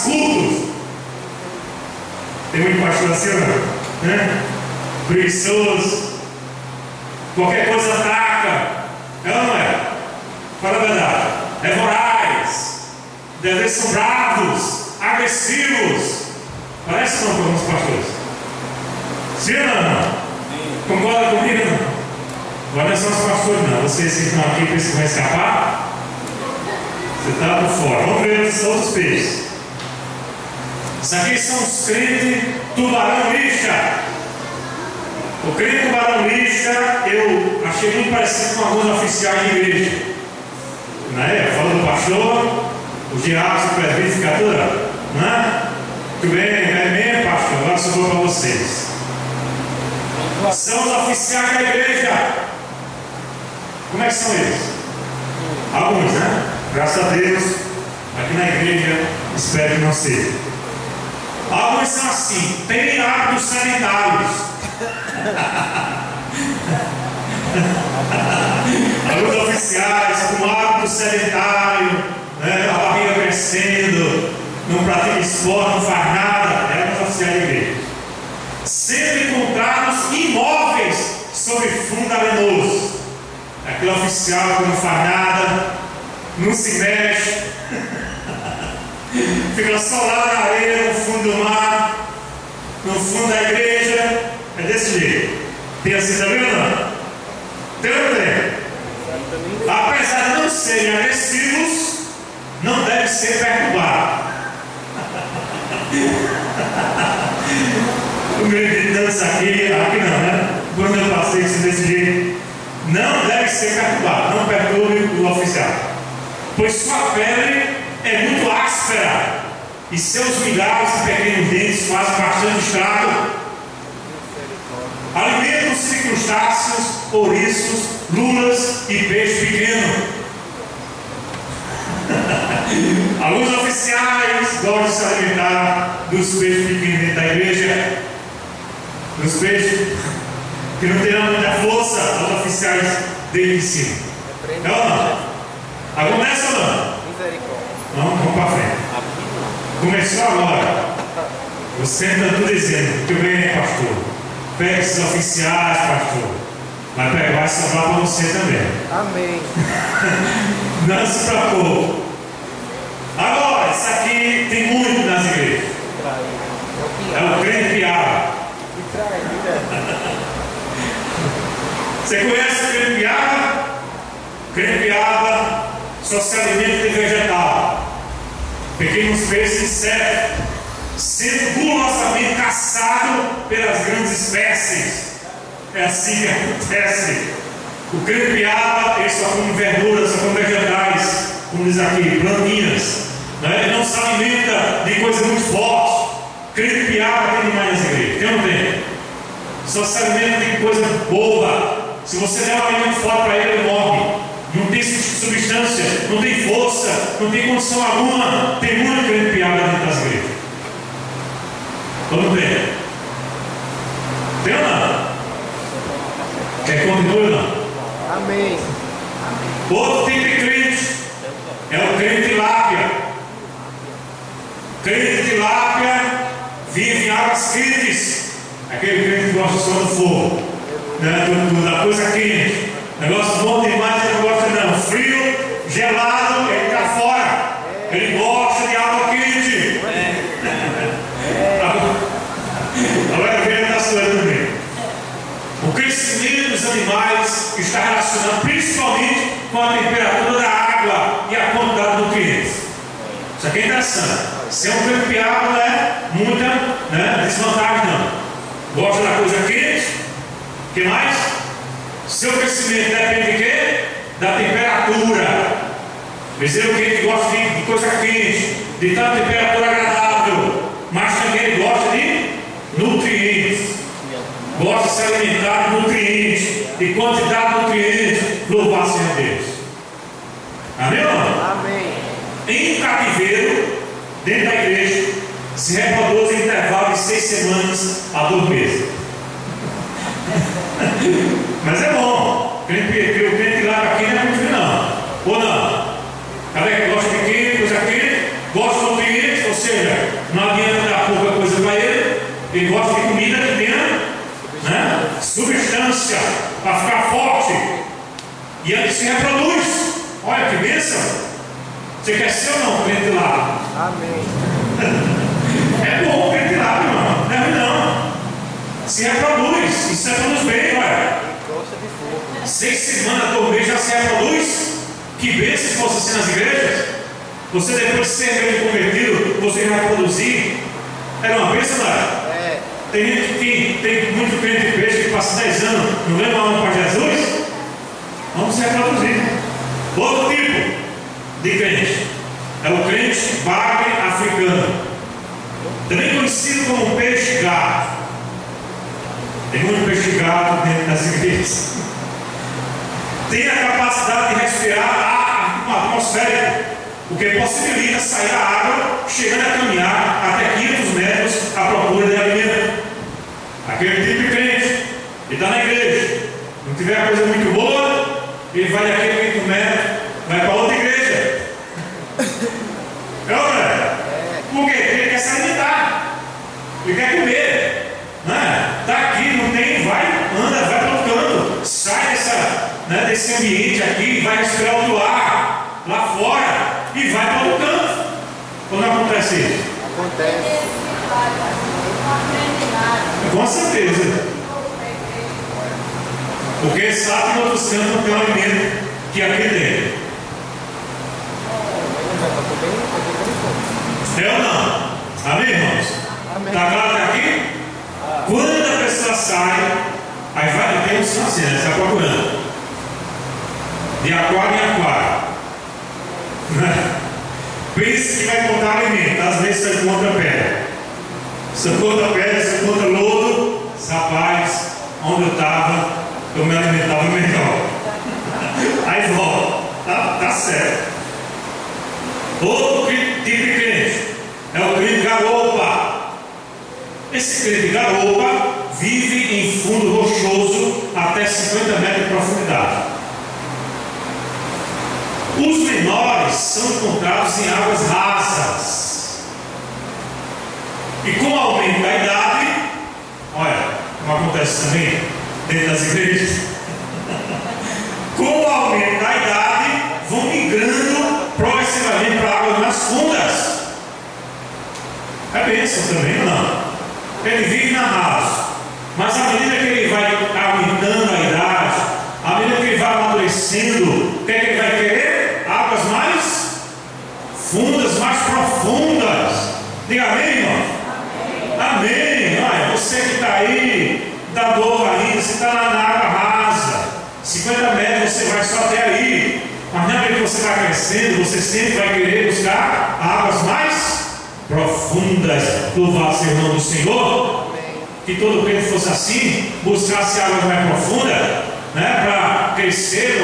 ataques cultos. Tem muito pastor assim, né? Preguiçoso. Qualquer coisa ataca. É ou não é? Fala a verdade. É voraz. Às vezes são bravos, agressivos. Parece não para alguns pastores. Sim ou não? Concorda comigo? Não? Agora não são os pastores, não. Vocês que estão aqui pensam que vão escapar? Você está por fora. Vamos ver os outros peixes. Isso aqui são os crentes tubarão lixa. O crente tubarão lixa, eu achei muito parecido com alguns oficiais de igreja. Né? Falou do pastor, os diabos, o presbítero, fica toda. Né? Muito bem, é mesmo, pastor. Agora sobrou para vocês. São os oficiais da igreja. Como é que são eles? Alguns, né? Graças a Deus, aqui na igreja, espero que não seja. Alguns são assim, tem hábitos sanitários. Alguns oficiais com hábito sanitário, né? A barriga crescendo, não pratica esporte, não faz nada. É os oficiais da igreja. Sempre encontrados imóveis sobre fundo arenoso. Aquele oficial que não faz nada, não se mexe, fica só lá na areia, no fundo do mar, no fundo da igreja. É desse jeito. Tem assim também ou não? Tem ou não tem? Apesar de não serem agressivos, não deve ser perturbado. O meu dança aqui não, né? Quando eu passei isso desse jeito, não deve ser perturbado. Não perturbe o oficial, pois sua pele é muito áspera e seus milhares de pequenos dentes fazem bastante estrago. Alimentam-se de crustáceos, ouriços, lulas e peixe pequeno. Alguns oficiais gostam de se alimentar dos peixes pequenos dentro da igreja, dos peixes que não terão muita força, os oficiais desde de cima. Não, não. Começa ou não? Vamos para frente. Começou agora. Você está tudo dizendo, muito bem, pastor. Pega esses oficiais, pastor. Vai sobrar para você também. Amém. Não se preocupe. Agora, isso aqui tem muito nas igrejas. É o crente piaba. Você conhece o crente piaba? O crente piaba só se alimenta de vegetal. Pequenos peixes insetos, sendo gulosamente caçado pelas grandes espécies. É assim que acontece. O crente piaba, ele só come verduras, só come vegetais, como diz aqui, plantinhas. Né? Ele não se alimenta de coisas muito fortes. Crente piaba tem demais nas igrejas, tem ou não tem? Só se alimenta de coisa boa. Se você der um alimento forte para ele, ele morre. Não tem substância, não tem força, não tem condição alguma. Tem muito crente piaba dentro das igrejas. Vamos ver. Tem ou não? Quer que continue ou não? Amém. Outro tipo de crente é o crente tilápia. Crente tilápia vive em águas quentes. Aquele crente que gosta só do fogo, né? Da coisa quente. Negócio bom demais, ele não gosta não. Frio, gelado, ele está fora. Ele gosta de água quente. Agora vem da sua também. O crescimento dos animais está relacionado principalmente com a temperatura da água e a quantidade de nutrientes. Isso aqui é interessante. Ser um crente piaba não é muita, né, desvantagem não. Gosta da coisa quente. O que mais? Seu crescimento depende de quê? Da temperatura. Dizer o que gosta de coisa quente, de tal temperatura agradável, mas também ele gosta de nutrientes. Gosta de se alimentar de nutrientes, de quantidade de nutrientes. Louvar seja Deus. Amém ou não? Amém. Em cativeiro, dentro da igreja, se reproduz em intervalo de 6 semanas a 2 meses. Mas é bom. O crente lá aqui não é muito frio, não. Ou não? Cada que gosta de quente, coisa quente, gosta de nutrientes, ou seja, seja, não adianta dar pouca coisa para ele gosta de comida que tenha, né, substância para ficar forte. E ele se reproduz. Olha que bênção. Você quer ser ou não crente lá? Amém. É bom crente lá, irmão. Não é ruim não. Se reproduz. Isso reproduz bem, olha. 6 semanas por mês já se reproduz. Que bênção se fosse assim nas igrejas. Você depois de ser bem convertido, você vai produzir. Era uma bênção, não é? Tem gente que tem muito crente de peixe que passa 10 anos, não leva a alma para Jesus. Vamos se reproduzir. Outro tipo de crente é o crente bagre africano, também conhecido como peixe gato. Tem muito peixe gato dentro das igrejas. Tem a capacidade de respirar ar atmosférico, o que possibilita sair a água, chegando a caminhar até 500 metros à procura de alimento. Aquele tipo de crente, ele está na igreja, não tiver a coisa muito boa, ele vai daquele 500 metros, vai para outra igreja. É ou não é? Por quê? Porque ele quer se alimentar, ele quer comer. Está aqui, não tem, vai, anda, vai para outro canto, sai desse ambiente aqui, vai respirar outro ar lá fora e vai para outro canto. Ou não acontece isso? Acontece. Com certeza. Porque sabe que em outros cantos não tem um alimento que aqui tem. É ou não? Amém, irmãos? Está claro até aqui? Quando a pessoa sai, aí vai ter um assim, né? Você está procurando. De aquário em aquário. Pensa que vai encontrar alimento. Às vezes você encontra pedra. Você encontra pedra, você encontra lodo. Rapaz, onde eu estava, eu me alimentava melhor. Aí volta. Tá certo. Outro tipo de crente é o crente garopa. Esse crente garopa vive em fundo rochoso até 50 metros de profundidade. Os menores são encontrados em águas rasas. E com o aumento da idade, olha, como acontece também dentro das igrejas, com o aumento da idade, vão migrando progressivamente para águas mais fundas. É bênção também, não? Ele vive na rasa, mas à medida que ele vai aumentando a idade, à medida que ele vai amadurecendo, o que é que ele vai querer? Águas mais fundas, mais profundas. Diga amém, irmão? Amém. Olha, você que está aí, está novo ainda, você está na água rasa, 50 metros você vai só até aí, mas na medida que você vai crescendo, você sempre vai querer buscar águas mais profundas. Louvado seja o nome do Senhor. Que todo crente fosse assim, buscasse águas mais profundas, né, para crescer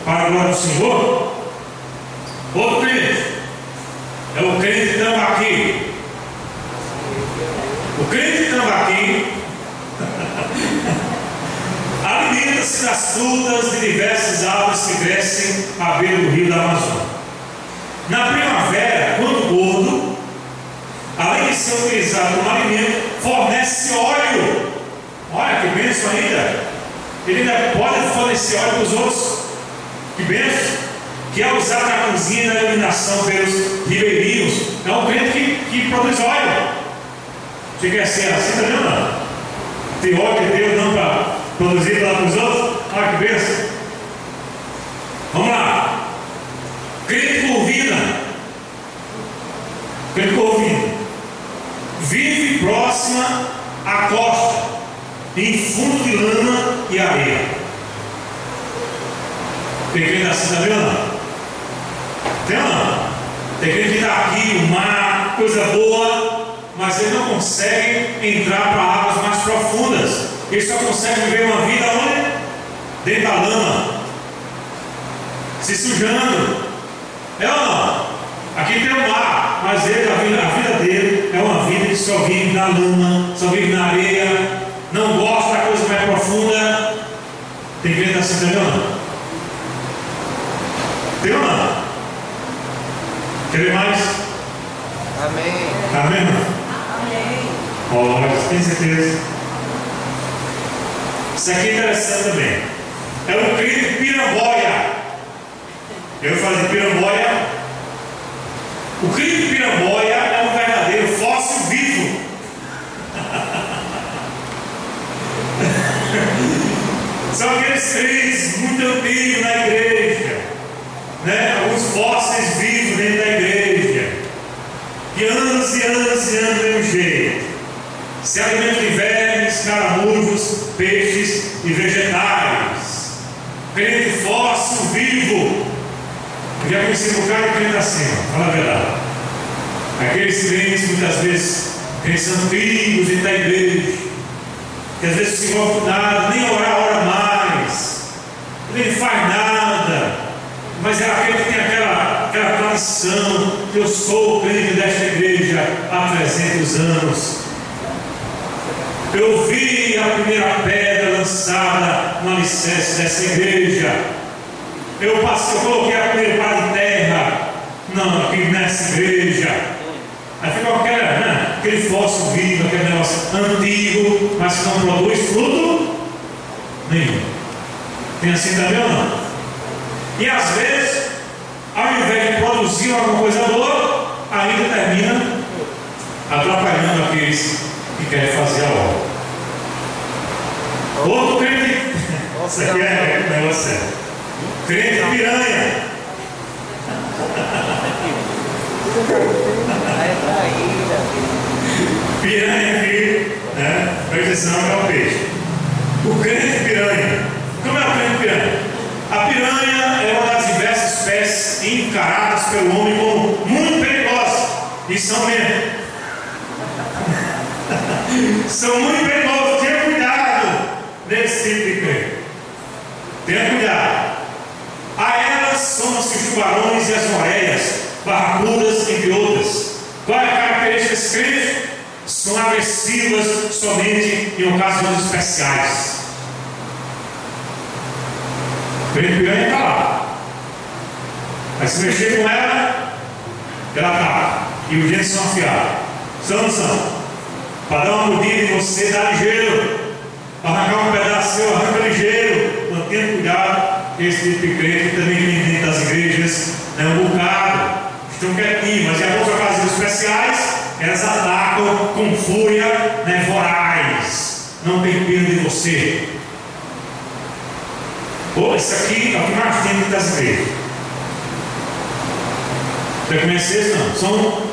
para a glória do Senhor. Outro crente é o crente tambaqui. O crente tambaqui alimenta-se das frutas de diversas árvores que crescem à beira do rio da Amazônia. Na primavera, quando gordo, além de ser utilizado como alimento, fornece óleo. Olha que bênção ainda. Ele ainda pode fornecer óleo para os outros. Que bênção. Que é usado na cozinha e na iluminação pelos ribeirinhos. É um crente que produz óleo. Você quer ser assim também ou não? Tem óleo de Deus não para produzir lá para os outros? Olha que bênção. Vamos lá. Crente corvina. Crente corvina. Vive próxima à costa, em fundo de lama e areia. Tem crente assim também ou não? Tem ou não? Tem crente que está aqui, o mar, coisa boa, mas ele não consegue entrar para águas mais profundas. Ele só consegue viver uma vida onde? Dentro da lama, se sujando. É ou não? Aqui tem o mar, mas ele, a vida dele é uma vida que só vive na lama, só vive na areia, não gosta da coisa mais profunda. Tem crente assim também ou não? Tem ou não? Quer ver mais? Amém. Amém, irmão? Amém. Olha, tem certeza? Isso aqui é interessante também. É o crente piramboia. Eu falei piramboia. O crente piramboia é um verdadeiro fóssil vivo. São aqueles crentes muito antigos na igreja, né? Alguns fósseis vivos dentro da igreja, e anos e anos e anos do mesmo jeito. Se alimentam de vermes, caramujos, peixes e vegetais. Crente fóssil vivo. Eu já conheci um bocado de crente assim, fala a verdade. Aqueles crentes, muitas vezes, crentes antigos dentro da igreja, que às vezes se envolve com nada, nem orar, ora mais, nem faz nada, mas é aquele que tem aquela tradição. Eu sou crente desta igreja há 300 anos. Eu vi a primeira pedra lançada no alicerce dessa igreja. Eu coloquei a primeira pá de terra aqui nessa igreja. Aí fica aquele fóssil vivo, aquele negócio antigo, mas que não produz fruto nenhum. Tem assim também ou não? E às vezes, ao invés de produzir alguma coisa boa, ainda termina atrapalhando aqueles que querem fazer a obra. Outro crente, isso aqui é um negócio sério. Crente piranha. Piranha aqui, né? Presta atenção, é o peixe. O crente piranha. Como é o crente piranha? A piranha é uma das diversas espécies encaradas pelo homem como muito perigosas. E são mesmo. São muito perigosos. Tenha cuidado desse tipo de crente. Tenha cuidado. A elas somam-se os tubarões e as moreias, barracudas, entre outras. Qual é a característica desse crente? São agressivas somente em ocasiões especiais. O crente piranha está lá. Aí se mexer com ela ataca. E os dentes são afiados. São ou não são? Para dar uma mordida em você, dá ligeiro. Para arrancar um pedaço seu, arranca ligeiro. Não tenha cuidado. Esse tipo de crente também vem dentro das igrejas, né, um bocado, estão quietinhos, mas em algumas ocasiões especiais, elas atacam com fúria, né, voraz. Não tem pena de você. Isso aqui é o que mais tem dentro das igrejas. Você conhece isso? Não? São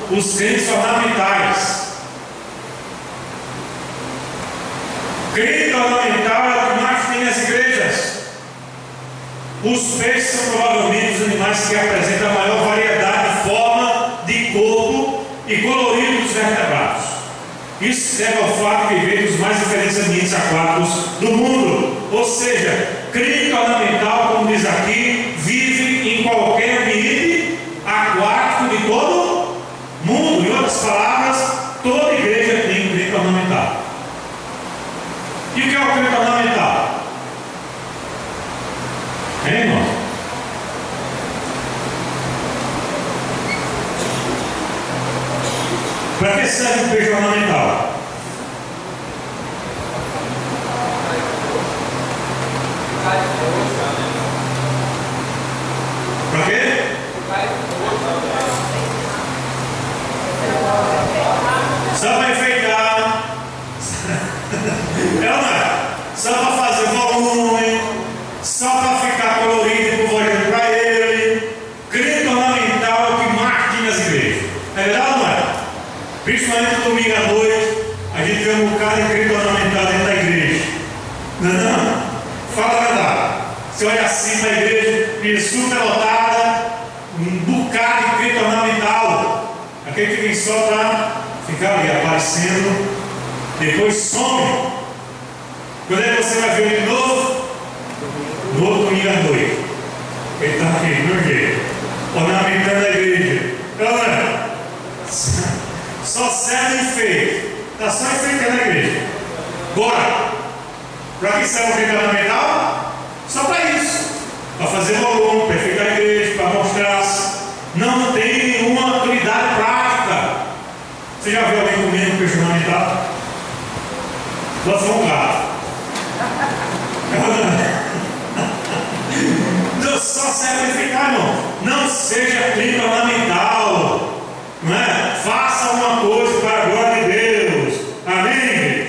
os crentes ornamentais. Crente ornamental é o que mais tem nas igrejas. Os peixes são provavelmente os animais que apresentam a maior variedade de forma, de corpo e colorido dos vertebrados. Isso se deve ao fato de viver nos mais diferentes ambientes aquáticos do mundo. Ou seja, crente ornamental, como diz aqui, vive em qualquer ambiente aquático de todo mundo. Em outras palavras, toda igreja tem um crente ornamental. E o que é o crente ornamental? Irmão? Para que serve o peixe ornamental? Para quê? Só para enfeitar. É ou não é? Só para fazer volume. Só para ficar colorido e colorido para ele. Crente ornamental é o que mais tinha nas igrejas. É verdade ou não é? Principalmente no domingo à noite, a gente vê um bocado de crente ornamental dentro da igreja. Não? Fala a verdade. Você olha assim para a igreja, super lotada, um bocado de crente ornamental. Aquele que vem só para ficar ali aparecendo, depois some. Quando é que você vai ver ele de novo? No outro domingo à noite. Ele está aqui, do meu jeito, ornamentando a igreja. Então, só serve enfeite. Está só enfeitando a igreja. Bora! Para que serve o crente ornamental? Só para isso. Para fazer volume, para enfeitar a igreja, para mostrar. Não tem nenhuma utilidade prática. Você já viu alguém comendo peixe ornamental? Pode ser um gato. Deus só serve edificar, irmão. Não seja clima ornamental. Não é? Faça uma coisa para a glória de Deus. Amém?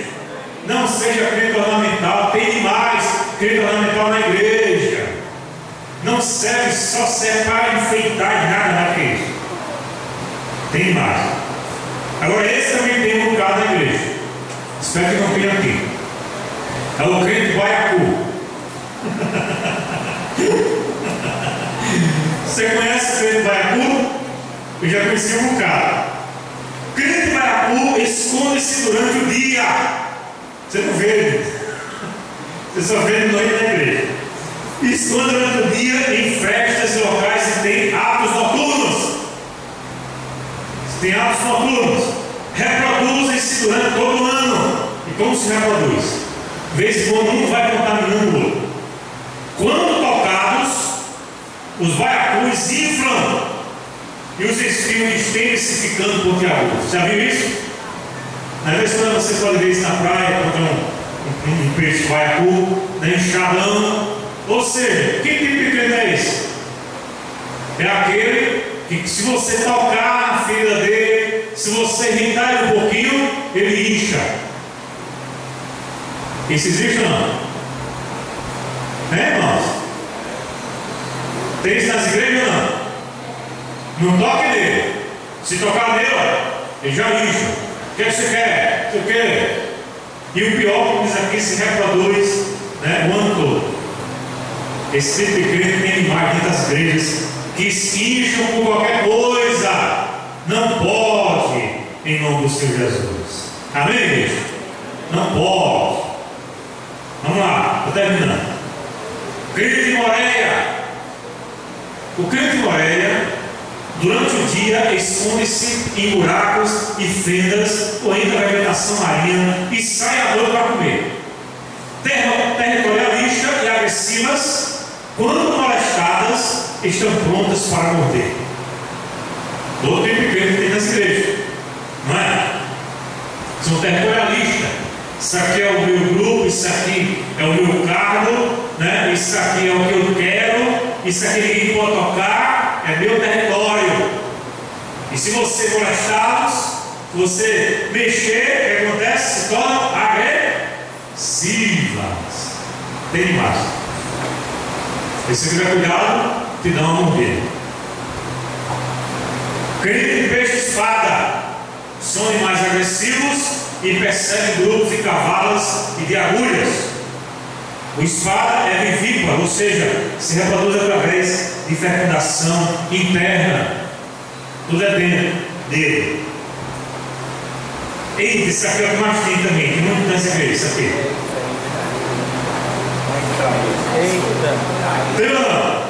Não seja crente ornamental. Tem mais crente ornamental na igreja. Não serve, só serve para enfeitar, nada mais que isso. Tem mais. Agora esse também tem um bocado na igreja. Espero que não tenha aqui. É o crente baiacu. Você conhece o crente baiacu? Eu já conheci um bocado. Crente baiacu esconde-se durante o dia. Você não vê. Você só vê de noite na igreja. Esconde durante o dia em festas e locais que tem atos noturnos. Tem atos noturnos. Reproduzem-se durante todo o ano. E como se reproduz? De vez em quando um vai contaminando o outro. Quando tocados, os baiacus inflam e os espinhos estendem-se ficando pontiagudos. Já viu isso? Às vezes quando você pode ver isso na praia, quando um peixe baiacu, inchadão. Ou seja, que tipo de crente é esse? É aquele que, se você tocar na ferida dele, se você irritar ele um pouquinho, ele incha. Isso existe ou não? Irmãos? Tem isso nas igrejas ou não? Não toque nele. Se tocar nele, ele já incha. O que você quer? O que quer? E o pior, como diz aqui, se reproduz, o ano todo. Esse tipo de crente tem demais dentro das igrejas que incham por qualquer coisa. Não pode, em nome do Senhor Jesus. Amém, igreja? Não pode. Vamos lá, estou terminando. Crente de Moreia. O crente de Moreia, durante o dia, esconde-se em buracos e fendas, ou entra na vegetação marinha e sai à noite para comer. Territorialistas e agressivas, quando molestadas, estão prontas para morder. Todo tipo de crente tem nas igrejas, não é? São territorialistas. Isso aqui é o meu grupo, isso aqui é o meu cargo, isso aqui é o que eu quero, isso aqui ninguém pode tocar, é meu território. E se você molestá-los, se você mexer, o que acontece? Se tornam agressivas. Tem demais. E se tiver cuidado, te dá uma mordida. Crente de peixe-espada são animais agressivos e perseguem grupos de cavalos e de agulhas. O espada é vivíparo, ou seja, se reproduz através de fecundação interna. Tudo é dentro dele. Eita, isso aqui é o que mais tem também, que não tem essa vez, isso aqui. Eita! Tem ou não?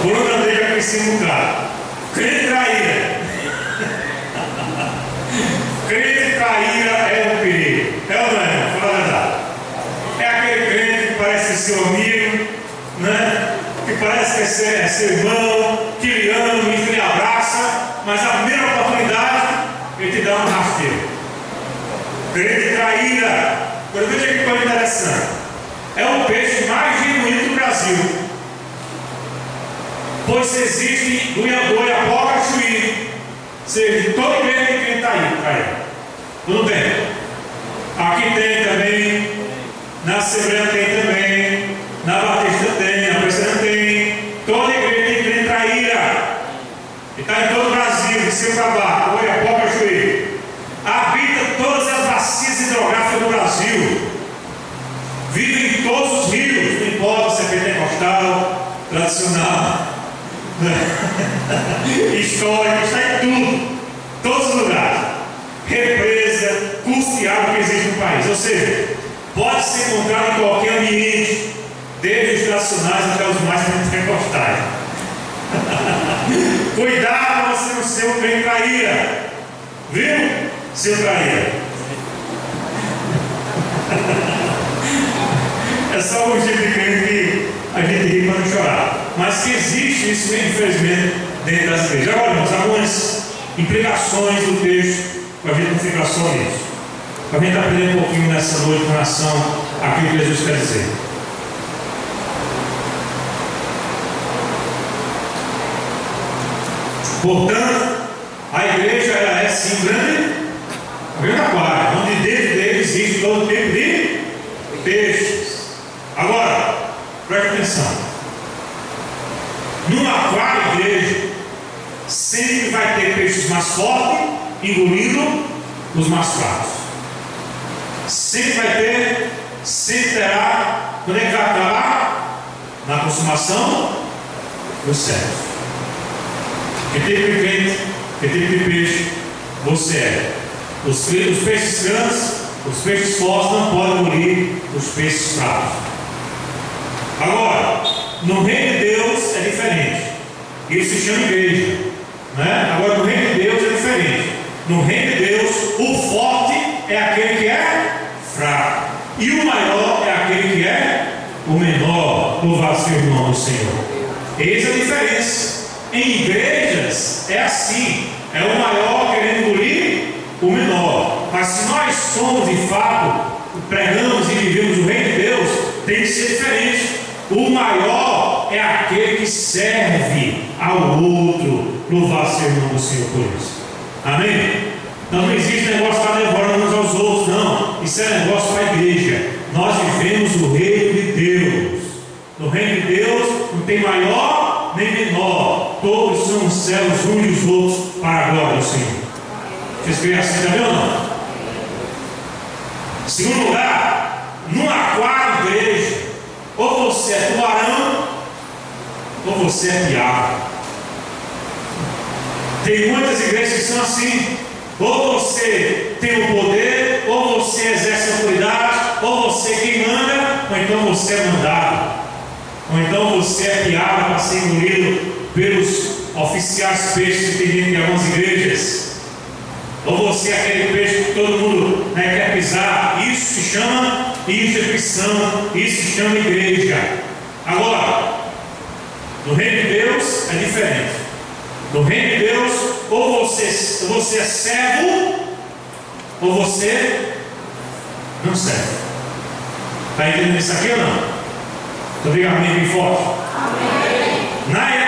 Por onde andei já conheci um bocado. Crente traíra. Crente traíra é um perigo. É ou não é? Fala a verdade. É aquele crente que parece ser seu amigo, que parece que é seu irmão, que lhe ama, que lhe abraça, mas a primeira oportunidade ele te dá uma rasteira. Crente traíra. Agora veja que coisa interessante. É o peixe mais genuíno do Brasil. Pois existe do Iapoca a Chuí. Ou seja, todo igreja tem crente traíra. Não tem? Aqui tem também. Na Assembleia tem também. Na Batista tem. Na Presbiteriana tem. Toda igreja tem crente traíra. E está em todo o Brasil, de seu trabalho. Do Iapoca a Chuí. Habita todas as bacias hidrográficas do Brasil. Vive em todos os rios. Não importa se é pentecostal, tradicional, histórico, está em tudo. Todos os lugares. Represa, curso de água que existe no país. Ou seja, pode ser encontrado em qualquer ambiente, desde os tradicionais até os mais pentecostais. Cuidado para você não ser um crente traíra. Viu? Seu traíra. É só um tipo de crente que a gente ri para não chorar. mas que existe isso, infelizmente, dentro das igrejas. Agora, irmãos, algumas implicações do texto, para a gente não ficar só nisso, para a gente aprender um pouquinho nessa noite com relação àquilo que Jesus quer dizer. Portanto, a igreja ela é sim um grande aquário, onde dentro dele existe todo tipo de peixes. Agora, preste atenção: num aquário igreja sempre vai ter peixes mais fortes engolindo os mais fracos. Sempre vai ter, sempre terá. Quando é que vai estar lá? Na consumação dos céus. Que tipo de crente, que tipo de peixe você é? Os peixes grandes, os peixes fortes não podem engolir os peixes fracos. Agora, no reino de Deus é diferente. Isso se chama igreja, né? Agora, no reino de Deus é diferente. No reino de Deus, o forte é aquele que é fraco, e o maior é aquele que é o menor. Louvado seja o nome do Senhor. Eis a diferença. Em igrejas é assim: é o maior querendo engolir o menor. Mas se nós somos de fato, pregamos e vivemos o reino de Deus, tem que ser diferente. O maior é aquele que serve ao outro. Louvado seja o nome do Senhor por isso. Amém? Então não existe negócio de estar devorando uns aos outros, não. Isso é negócio para a igreja. Nós vivemos o reino de Deus. No reino de Deus não tem maior nem menor. Todos são servos uns e os outros para a glória do Senhor. Vocês creem assim também ou não? Em segundo lugar, num aquário igreja, ou você é tubarão, ou você é piaba. Tem muitas igrejas que são assim: ou você tem o poder, ou você exerce a autoridade, ou você quem manda, ou então você é mandado, ou então você é piada para ser engolido pelos oficiais peixes que tem dentro de algumas igrejas, ou você é aquele peixe que todo mundo quer pisar. Isso se chama instituição, isso se chama igreja. Agora, no reino de Deus é diferente. No reino de Deus, ou você é servo, ou você não serve. Está entendendo isso aqui ou não? Então diga amém bem forte.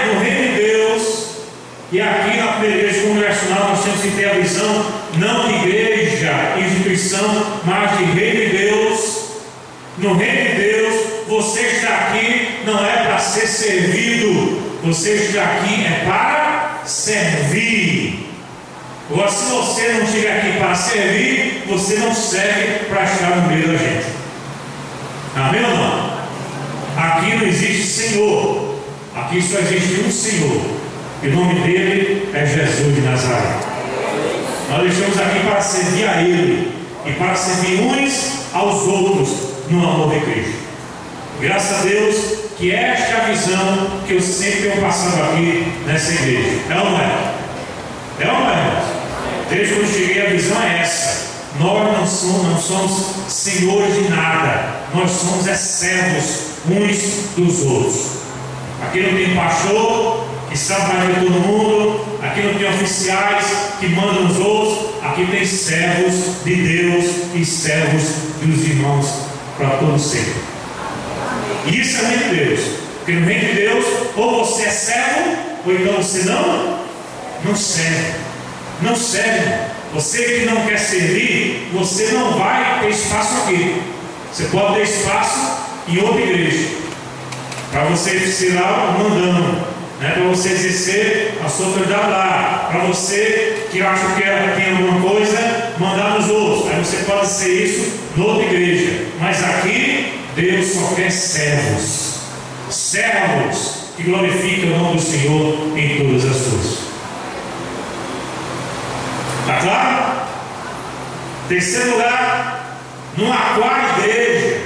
No reino de Deus, e aqui na primeira igreja congregacional, nós temos que ter a visão não de igreja, instituição, mas de reino de Deus. No reino de Deus, você está aqui não é para ser servido, você está aqui é para servir. Agora, se você não estiver aqui para servir, você não serve para estar no meio da gente. Amém ou não? Aqui não existe Senhor, aqui só existe um Senhor, e o nome dele é Jesus de Nazaré. Nós estamos aqui para servir a Ele e para servir uns aos outros no amor de Cristo. Graças a Deus que esta é a visão que eu sempre tenho passado aqui nessa igreja. É ou não é? É ou não é, irmãos? Desde quando cheguei, a visão é essa: nós não somos senhores de nada, nós somos servos uns dos outros. Aqui não tem pastor que sabe mais de todo mundo, aqui não tem oficiais que mandam os outros, aqui tem servos de Deus e servos dos irmãos para todo sempre. E isso é o reino de Deus, porque no reino de Deus, ou você é servo, ou então você não serve. Não serve. Você que não quer servir, você não vai ter espaço aqui. Você pode ter espaço em outra igreja, para você ser lá mandando, para você exercer a sua autoridade lá, para você que acha que tem alguma coisa, mandar nos outros. Aí você pode ser isso noutra igreja, mas aqui Deus só quer servos, servos que glorificam o nome do Senhor em todas as coisas. Está claro? Terceiro lugar, no aquário igreja,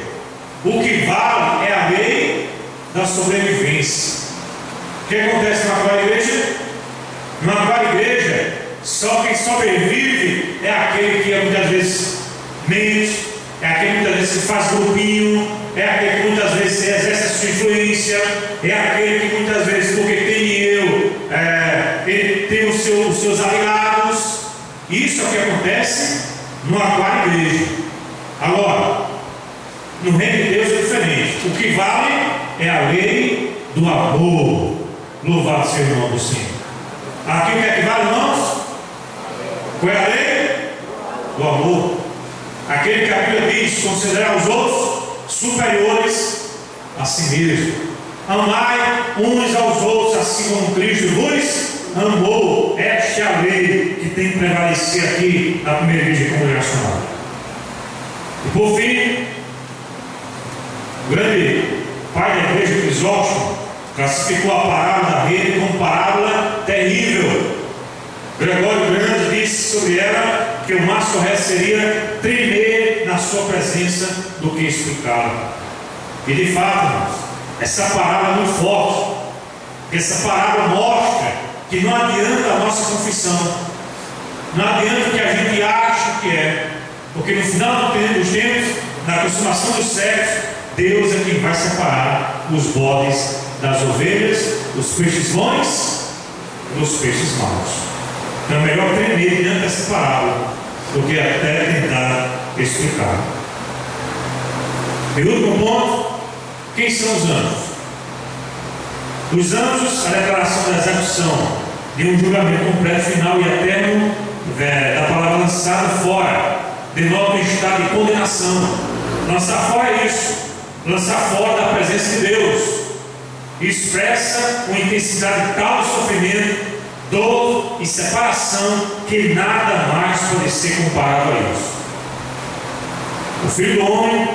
o que vale é a lei da sobrevivência. O que acontece na aquário igreja? Na aquário igreja, só quem sobrevive é aquele que muitas vezes mente, é aquele que muitas vezes faz grupinho, é aquele que muitas vezes exerce a sua influência, polícia, é aquele que muitas vezes, porque tem dinheiro, ele tem os seus aliados. Isso é o que acontece no aquário igreja. Agora, no reino de Deus é diferente. O que vale é a lei do amor. Louvado seja o nome do Senhor. Aqui o que é que vale, irmãos? Qual é a lei? Do amor. Aquele que a Bíblia diz: considerar os outros superiores a si mesmo. Amai uns aos outros, assim como Cristo vos amou. Esta é a lei que tem que prevalecer aqui na primeira igreja congregacional. E por fim, o grande pai da igreja, Crisóstomo, classificou a parábola da rede como parábola terrível. Gregório Grande disse sobre ela que o mais correto seria tremer na sua presença do que explicá-la. E de fato, irmãos, essa parábola é muito forte, porque essa parábola mostra que não adianta a nossa confissão, não adianta o que a gente acha que é, porque no final dos tempos, na consumação dos séculos, Deus é quem vai separar os bodes das ovelhas, os peixes bons dos peixes maus. Então é melhor tremer diante dessa parábola do que até tentar explicar. E último ponto: quem são os anjos? Os anjos, a declaração da execução de um julgamento completo, final e eterno da palavra lançada fora, denota um estado de condenação. Lançar fora é isso, lançar fora da presença de Deus. Expressa uma intensidade tal de sofrimento, dor e separação que nada mais pode ser comparado a isso. O Filho do Homem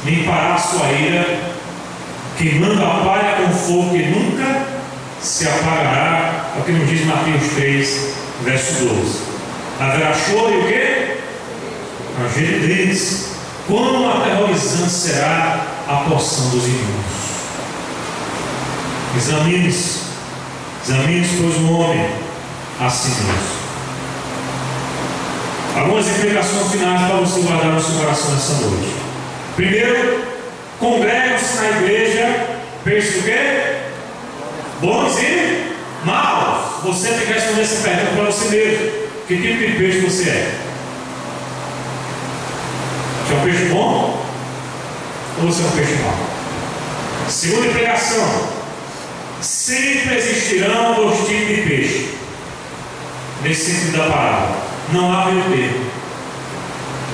limpará a sua ira, queimando a palha com fogo que nunca se apagará, é o que nos diz Mateus 3, verso 12. Haverá choro e o quê? Ranger de dentes. Quão aterrorizante será a porção dos imundos. Examine-se, pois, o homem a si mesmo. Algumas implicações finais para você guardar no seu coração nessa noite. Primeiro, congregam-se na igreja peixes o quê? Bons e maus. Você tem que responder essa pergunta para você mesmo: que tipo de peixe você é? Você é um peixe bom ou você é um peixe mau? Segunda implicação: sempre existirão dois tipos de peixe. Nesse sentido da palavra, não há meio termo.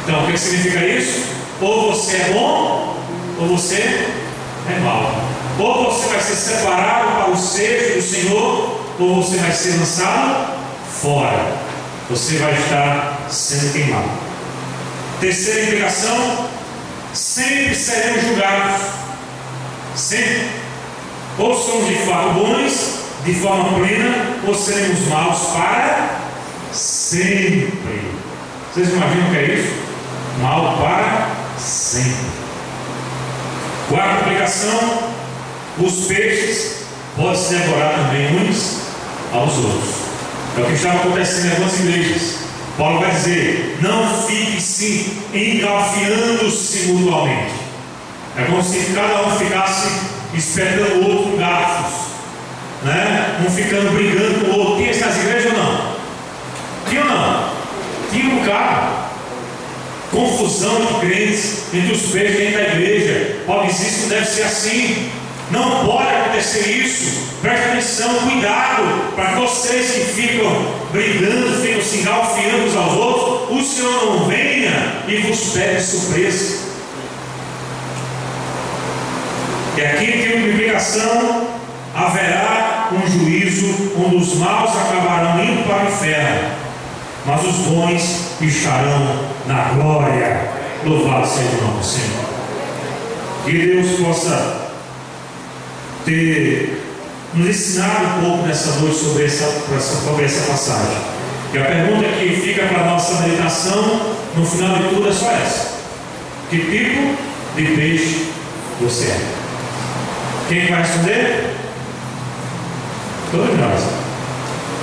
Então, o que significa isso? Ou você é bom, ou você é mau. Ou você vai ser separado para o seio do Senhor, ou você vai ser lançado fora. Você vai estar sendo queimado. Terceira implicação: sempre seremos julgados. Sempre. Ou somos de fato bons, de forma plena, ou seremos maus para sempre. Vocês imaginam o que é isso? Mal para sempre. Quarta aplicação: os peixes podem se devorar também uns aos outros. É o que estava acontecendo em algumas igrejas. Paulo vai dizer: não fique se engalfiando-se mutuamente. É como se cada um ficasse esperando o outro com garfos, né? Um ficando brigando com o outro. Tinha essas igrejas ou não? Tinha ou não? Tinha um bocado. Confusão entre crentes, entre os peixes dentro da igreja. Paulo diz: isso não deve ser assim. Não pode acontecer isso. Preste atenção, cuidado, para vocês que ficam brigando, ficam se engalfiando uns aos outros, o Senhor não venha e vos pegue de surpresa. E aqui tem uma implicação: haverá um juízo onde os maus acabarão indo para o inferno, mas os bons estarão na glória. Louvado seja o nome do Senhor. Que Deus possa ter nos ensinado um pouco nessa noite sobre essa passagem. E a pergunta que fica para a nossa meditação no final de tudo é só essa: que tipo de peixe você é? Quem vai responder? Todos nós.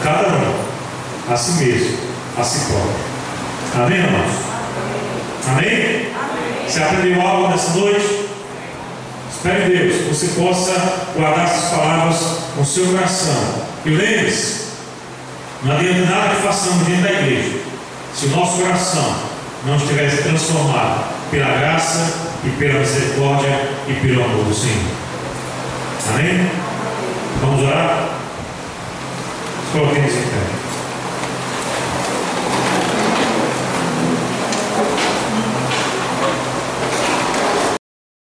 Cada um a si mesmo, a si próprio. Amém, irmãos? Amém? Amém? Você aprendeu algo nessa noite? Espero em Deus que você possa guardar essas palavras no seu coração. E lembre-se, não adianta nada que façamos dentro da igreja se o nosso coração não estiver transformado pela graça e pela misericórdia e pelo amor do Senhor. Amém? Vamos orar? Coloquemos em pé.